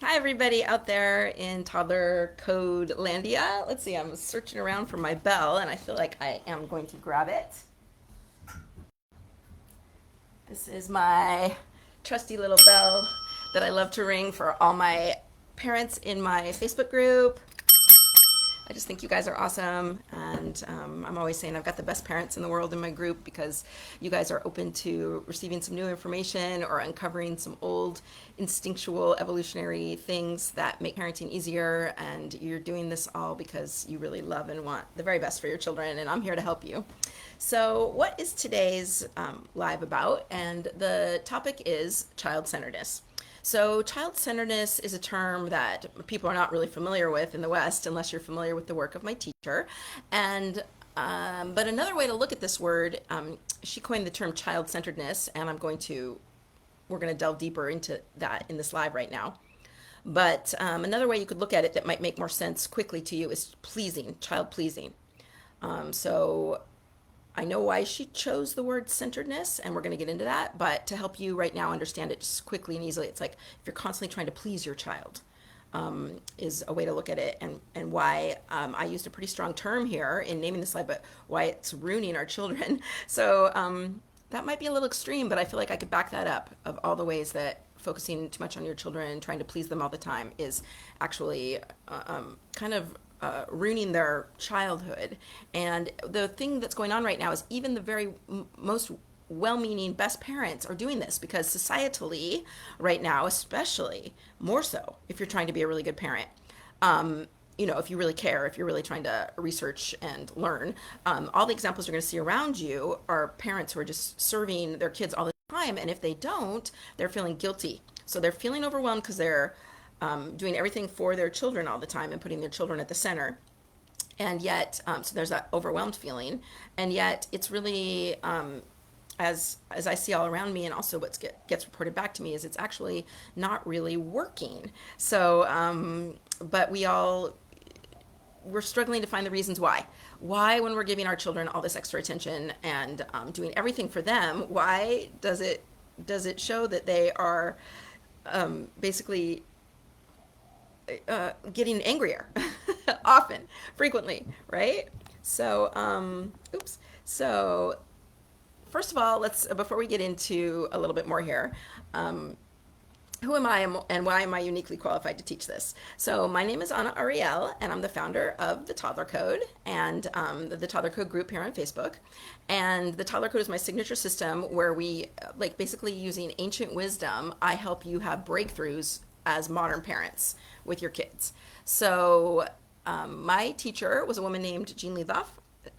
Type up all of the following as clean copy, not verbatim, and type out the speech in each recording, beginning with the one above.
Hi, everybody out there in Toddler Code Landia. Let's see, I'm searching around for my bell and I feel like I am going to grab it. This is my trusty little bell that I love to ring for all my parents in my Facebook group. I just think you guys are awesome. And I'm always saying I've got the best parents in the world in my group because you guys are open to receiving some new information or uncovering some old instinctual evolutionary things that make parenting easier. And you're doing this all because you really love and want the very best for your children. And I'm here to help you. So, what is today's live about? And the topic is child centeredness. So, child centeredness is a term that people are not really familiar with in the West unless you're familiar with the work of my teacher. And but another way to look at this word, she coined the term child centeredness, and we're going to delve deeper into that in this live right now. But another way you could look at it that might make more sense quickly to you is pleasing, child pleasing. So I know why she chose the word centeredness, and we're going to get into that. But to help you right now understand it just quickly and easily, it's like if you're constantly trying to please your child, is a way to look at it, and why I used a pretty strong term here in naming this slide, but why it's ruining our children. So that might be a little extreme, but I feel like I could back that up of all the ways that focusing too much on your children, trying to please them all the time, is actually kind of ruining their childhood. And the thing that's going on right now is even the very most well-meaning best parents are doing this because societally right now, especially more so if you're trying to be a really good parent, if you really care, if you're really trying to research and learn, all the examples you're going to see around you are parents who are just serving their kids all the time, and if they don't, they're feeling guilty. So they're feeling overwhelmed because they're doing everything for their children all the time and putting their children at the center. And yet, so there's that overwhelmed feeling. And yet, it's really, as I see all around me, and also what gets reported back to me, is it's actually not really working. So, but we're struggling to find the reasons why. Why, when we're giving our children all this extra attention and doing everything for them, why does it show that they are basically getting angrier often, frequently, right? So, oops. So, first of all, let's before we get into a little bit more here, who am I and why am I uniquely qualified to teach this? So, my name is Anna Ariel, and I'm the founder of the Toddler Code and the Toddler Code group here on Facebook. And the Toddler Code is my signature system where we, like, basically using ancient wisdom, I help you have breakthroughs as modern parents with your kids. So, my teacher was a woman named Jean Liedloff,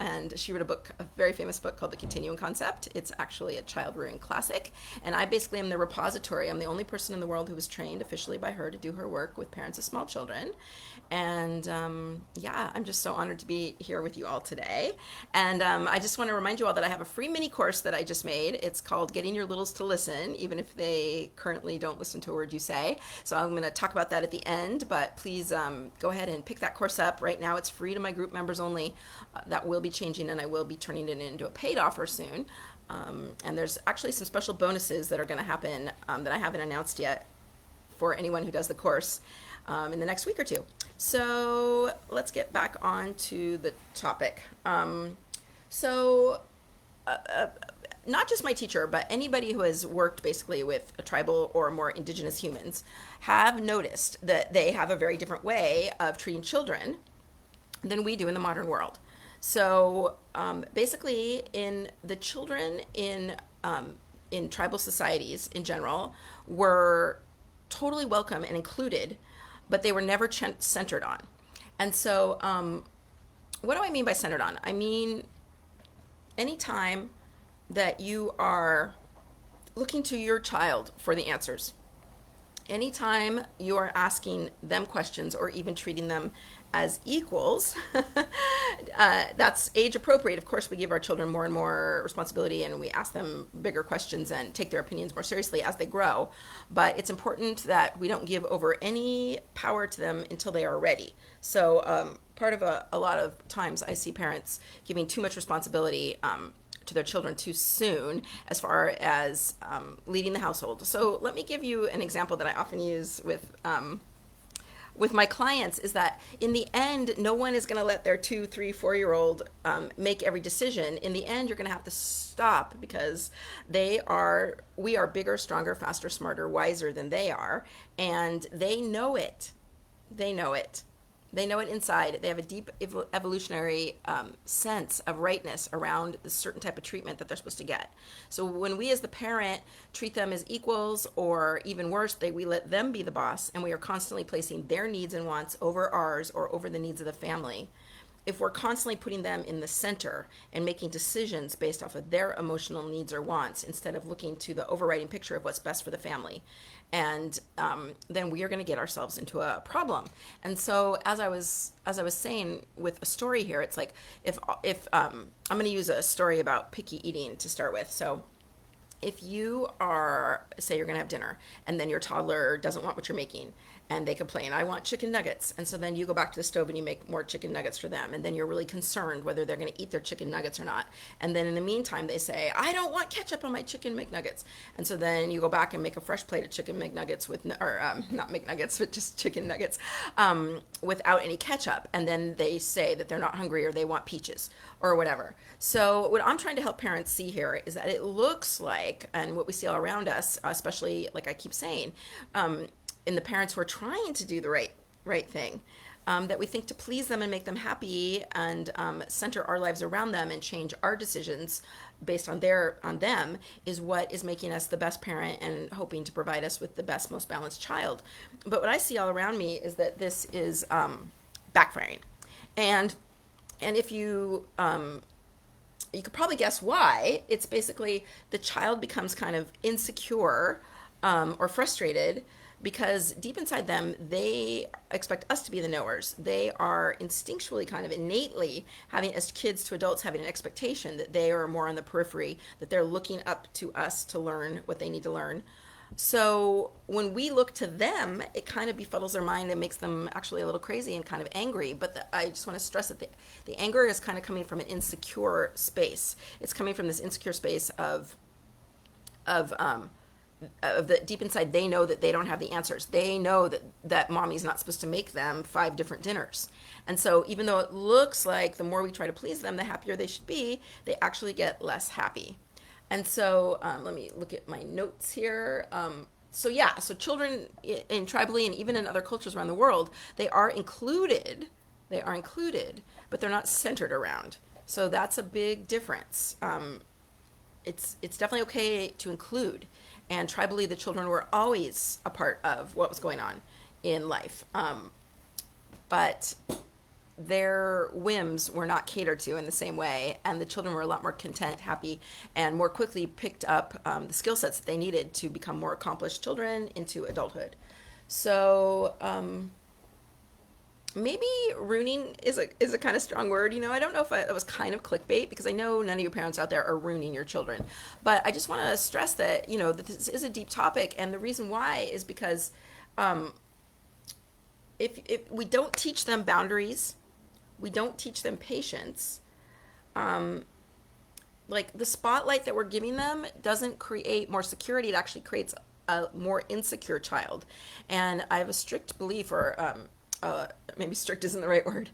and she wrote a very famous book called The Continuum Concept. It's actually a child rearing classic, and I basically am the repository. I'm the only person in the world who was trained officially by her to do her work with parents of small children. And yeah, I'm just so honored to be here with you all today. And I just want to remind you all that I have a free mini course that I just made. It's called Getting Your Littles to Listen, even if they currently don't listen to a word you say. So I'm going to talk about that at the end, but please go ahead and pick that course up. Right now it's free to my group members only. That will be changing, and I will be turning it into a paid offer soon. And there's actually some special bonuses that are going to happen that I haven't announced yet for anyone who does the course in the next week or two. So let's get back on to the topic. So not just my teacher, but anybody who has worked basically with a tribal or more indigenous humans have noticed that they have a very different way of treating children than we do in the modern world. So basically, in the children in tribal societies in general were totally welcome and included, but they were never centered on. And so, what do I mean by centered on? I mean, anytime that you are looking to your child for the answers, anytime you are asking them questions or even treating them as equals, that's age appropriate. Of course, we give our children more and more responsibility and we ask them bigger questions and take their opinions more seriously as they grow. But it's important that we don't give over any power to them until they are ready. So part of a lot of times I see parents giving too much responsibility to their children too soon as far as leading the household. So let me give you an example that I often use with with my clients is that in the end, no one is going to let their 2, 3, 4-year-old make every decision. In the end, you're going to have to stop because we are bigger, stronger, faster, smarter, wiser than they are. And they know it. They know it. They know it inside. They have a deep evolutionary sense of rightness around the certain type of treatment that they're supposed to get. So when we as the parent treat them as equals, or even worse, we let them be the boss, and we are constantly placing their needs and wants over ours or over the needs of the family. If we're constantly putting them in the center and making decisions based off of their emotional needs or wants instead of looking to the overriding picture of what's best for the family, and then we are going to get ourselves into a problem. And so, as I was saying with a story here, it's like if I'm going to use a story about picky eating to start with. So, if you are, say you're going to have dinner and then your toddler doesn't want what you're making and they complain, I want chicken nuggets. And so then you go back to the stove and you make more chicken nuggets for them. And then you're really concerned whether they're going to eat their chicken nuggets or not. And then in the meantime, they say, I don't want ketchup on my chicken McNuggets. And so then you go back and make a fresh plate of chicken McNuggets not McNuggets, but just chicken nuggets without any ketchup. And then they say that they're not hungry or they want peaches or whatever. So what I'm trying to help parents see here is that it looks like, and what we see all around us, especially like I keep saying, in the parents who are trying to do the right thing, that we think to please them and make them happy and center our lives around them and change our decisions based on them is what is making us the best parent and hoping to provide us with the best, most balanced child. But what I see all around me is that this is backfiring, and if you could probably guess why. It's basically the child becomes kind of insecure or frustrated because deep inside them, they expect us to be the knowers. They are instinctually, kind of innately, having, as kids to adults, having an expectation that they are more on the periphery, that they're looking up to us to learn what they need to learn. So when we look to them, it kind of befuddles their mind and makes them actually a little crazy and kind of angry. But I just want to stress that the anger is kind of coming from an insecure space. It's coming from this insecure space of the deep inside. They know that they don't have the answers. They know that mommy's not supposed to make them 5 different dinners. And so even though it looks like the more we try to please them, the happier they should be, they actually get less happy. And so let me look at my notes here. So children in tribally and even in other cultures around the world, they are included, but they're not centered around. So that's a big difference. It's definitely okay to include. And tribally, the children were always a part of what was going on in life. But their whims were not catered to in the same way, and the children were a lot more content, happy, and more quickly picked up the skill sets that they needed to become more accomplished children into adulthood. So maybe ruining is a kind of strong word. I don't know if it was kind of clickbait, because I know none of you parents out there are ruining your children. But I just want to stress that, that this is a deep topic, and the reason why is because if we don't teach them boundaries, we don't teach them patience, like the spotlight that we're giving them doesn't create more security. It actually creates a more insecure child. And I have a strict belief, or maybe strict isn't the right word,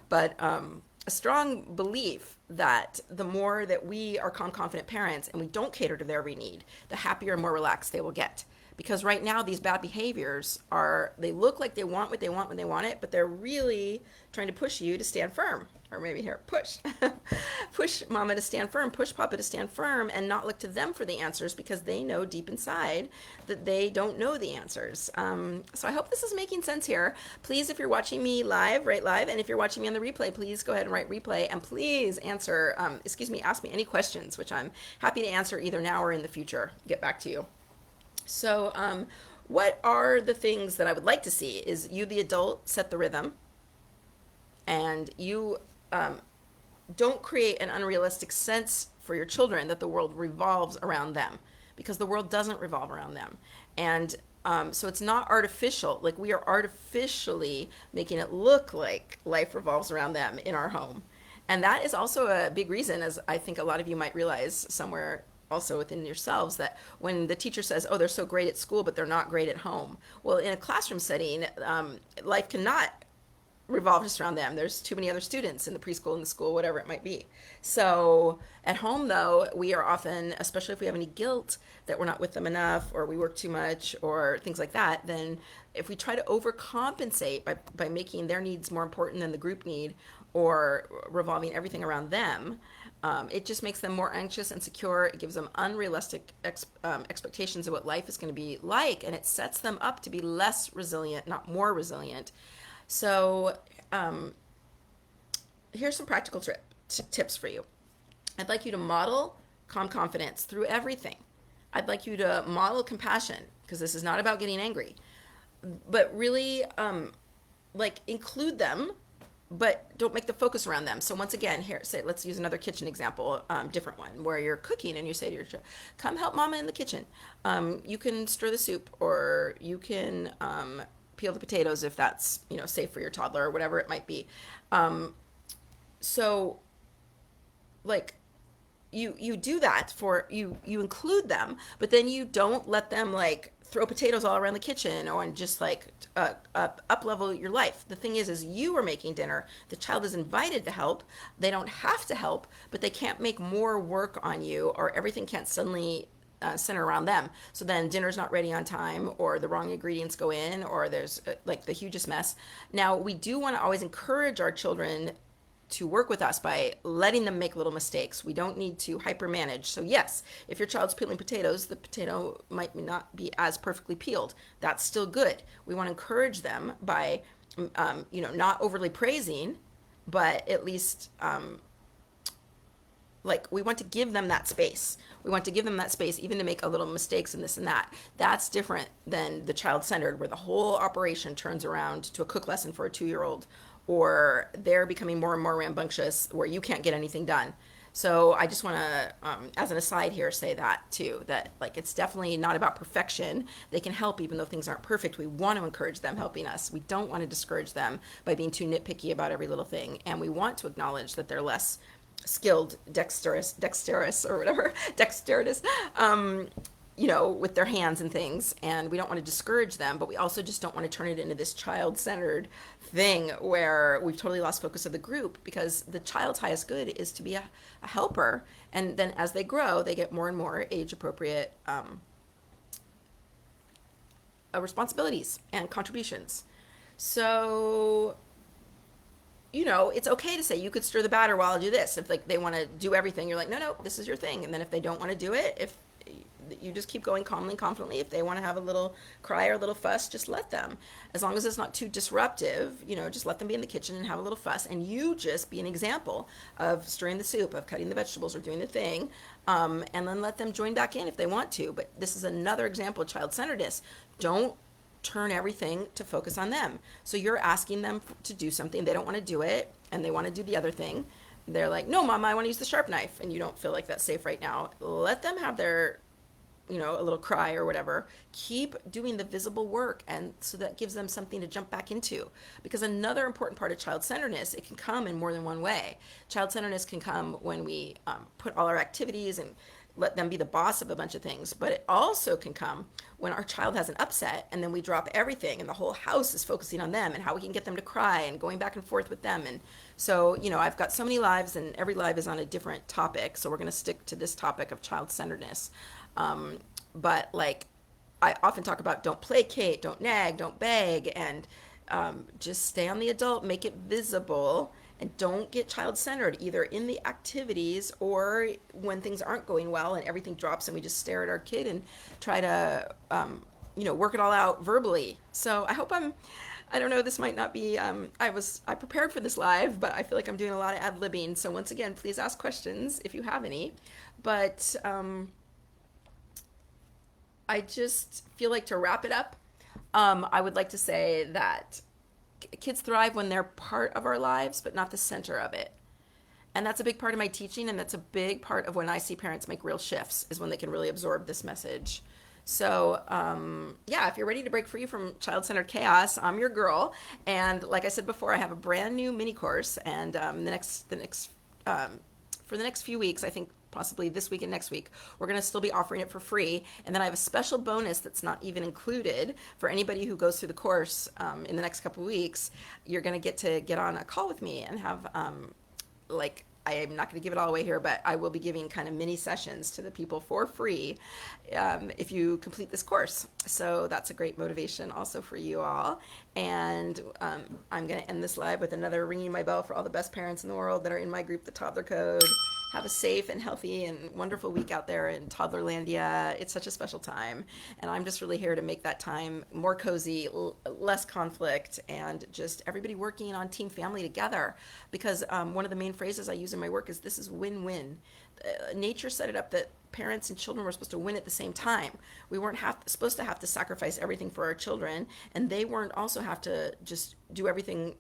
but a strong belief that the more that we are calm, confident parents and we don't cater to their every need, the happier and more relaxed they will get. Because right now, these bad behaviors they look like they want what they want when they want it, but they're really trying to push you to stand firm. Or maybe here, push. Push mama to stand firm, push papa to stand firm, and not look to them for the answers, because they know deep inside that they don't know the answers. So I hope this is making sense here. Please, if you're watching me live, write live. And if you're watching me on the replay, please go ahead and write replay. And please ask me any questions, which I'm happy to answer either now or in the future. Get back to you. So what are the things that I would like to see is you, the adult, set the rhythm, and you don't create an unrealistic sense for your children that the world revolves around them, because the world doesn't revolve around them. And so it's not artificial. Like, we are artificially making it look like life revolves around them in our home. And that is also a big reason, as I think a lot of you might realize somewhere also within yourselves, that when the teacher says, oh, they're so great at school, but they're not great at home. Well, in a classroom setting, life cannot revolve just around them. There's too many other students in the preschool, in the school, whatever it might be. So at home, though, we are often, especially if we have any guilt that we're not with them enough, or we work too much, or things like that, then if we try to overcompensate by making their needs more important than the group need, or revolving everything around them, it just makes them more anxious and insecure. It gives them unrealistic expectations of what life is going to be like, and it sets them up to be less resilient, not more resilient. So here's some practical tips for you. I'd like you to model calm confidence through everything. I'd like you to model compassion, because this is not about getting angry, but really include them, but don't make the focus around them. So once again, here, say, let's use another kitchen example, different one, where you're cooking and you say to your child, come help mama in the kitchen. You can stir the soup, or you can peel the potatoes if that's, safe for your toddler, or whatever it might be. So like, you do that for you include them, but then you don't let them throw potatoes all around the kitchen, or and just up level your life. The thing is you are making dinner. The child is invited to help. They don't have to help, but they can't make more work on you, or everything can't suddenly center around them. So then dinner's not ready on time, or the wrong ingredients go in, or there's the hugest mess. Now, we do want to always encourage our children to work with us by letting them make little mistakes. We don't need to hypermanage. So yes, if your child's peeling potatoes, the potato might not be as perfectly peeled. That's still good. We want to encourage them by, not overly praising, but at least, we want to give them that space. We want to give them that space even to make a little mistakes and this and that. That's different than the child-centered, where the whole operation turns around to a cook lesson for a 2-year-old, or they're becoming more and more rambunctious where you can't get anything done. So I just want to, as an aside here, say that too, that it's definitely not about perfection. They can help even though things aren't perfect. We want to encourage them helping us. We don't want to discourage them by being too nitpicky about every little thing. And we want to acknowledge that they're less skilled, dexterous or whatever, dexterous, with their hands and things, and we don't want to discourage them, but we also just don't want to turn it into this child-centered thing where we've totally lost focus of the group, because the child's highest good is to be a helper, and then as they grow, they get more and more age-appropriate responsibilities and contributions. So, it's okay to say, you could stir the batter while I do this. If they want to do everything, you're like, no, this is your thing. And then if they don't want to do it, if you just keep going calmly, confidently. If they want to have a little cry or a little fuss, just let them. As long as it's not too disruptive, just let them be in the kitchen and have a little fuss. And you just be an example of stirring the soup, of cutting the vegetables, or doing the thing. And then let them join back in if they want to. But this is another example of child-centeredness. Don't turn everything to focus on them. So you're asking them to do something. They don't want to do it, and they want to do the other thing. They're like, no, Mama, I want to use the sharp knife. And you don't feel like that's safe right now. Let them have their a little cry or whatever. Keep doing the visible work, and so that gives them something to jump back into. Because another important part of child-centeredness, it can come in more than one way. Child-centeredness can come when we put all our activities and let them be the boss of a bunch of things, but it also can come when our child has an upset, and then we drop everything and the whole house is focusing on them and how we can get them to cry and going back and forth with them. And so, I've got so many lives, and every live is on a different topic, so we're going to stick to this topic of child-centeredness. But I often talk about, don't placate, don't nag, don't beg, and just stay on the adult, make it visible, and don't get child-centered either in the activities or when things aren't going well and everything drops and we just stare at our kid and try to work it all out verbally. So I hope I don't know, this might not be, I prepared for this live, but I feel like I'm doing a lot of ad-libbing. So once again, please ask questions if you have any. But I just feel like, to wrap it up, I would like to say that kids thrive when they're part of our lives, but not the center of it. And that's a big part of my teaching, and that's a big part of when I see parents make real shifts, is when they can really absorb this message. So, if you're ready to break free from child-centered chaos, I'm your girl. And like I said before, I have a brand new mini course, and for the next few weeks, I think possibly this week and next week. We're going to still be offering it for free. And then I have a special bonus that's not even included for anybody who goes through the course in the next couple of weeks. You're going to get on a call with me and have like, I am not going to give it all away here, but I will be giving kind of mini sessions to the people for free if you complete this course. So that's a great motivation also for you all. And I'm going to end this live with another ringing my bell for all the best parents in the world that are in my group, the Toddler Code. Have a safe and healthy and wonderful week out there in Toddlerlandia. It's such a special time. And I'm just really here to make that time more cozy, less conflict, and just everybody working on team family together. Because one of the main phrases I use in my work is this is win-win. Nature set it up that parents and children were supposed to win at the same time. We weren't supposed to have to sacrifice everything for our children, and they weren't also have to just do everything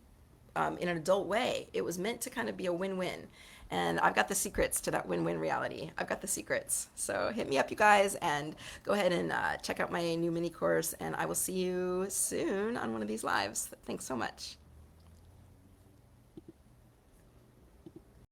in an adult way. It was meant to kind of be a win-win. And I've got the secrets to that win-win reality. I've got the secrets. So hit me up, you guys, and go ahead and check out my new mini course. And I will see you soon on one of these lives. Thanks so much.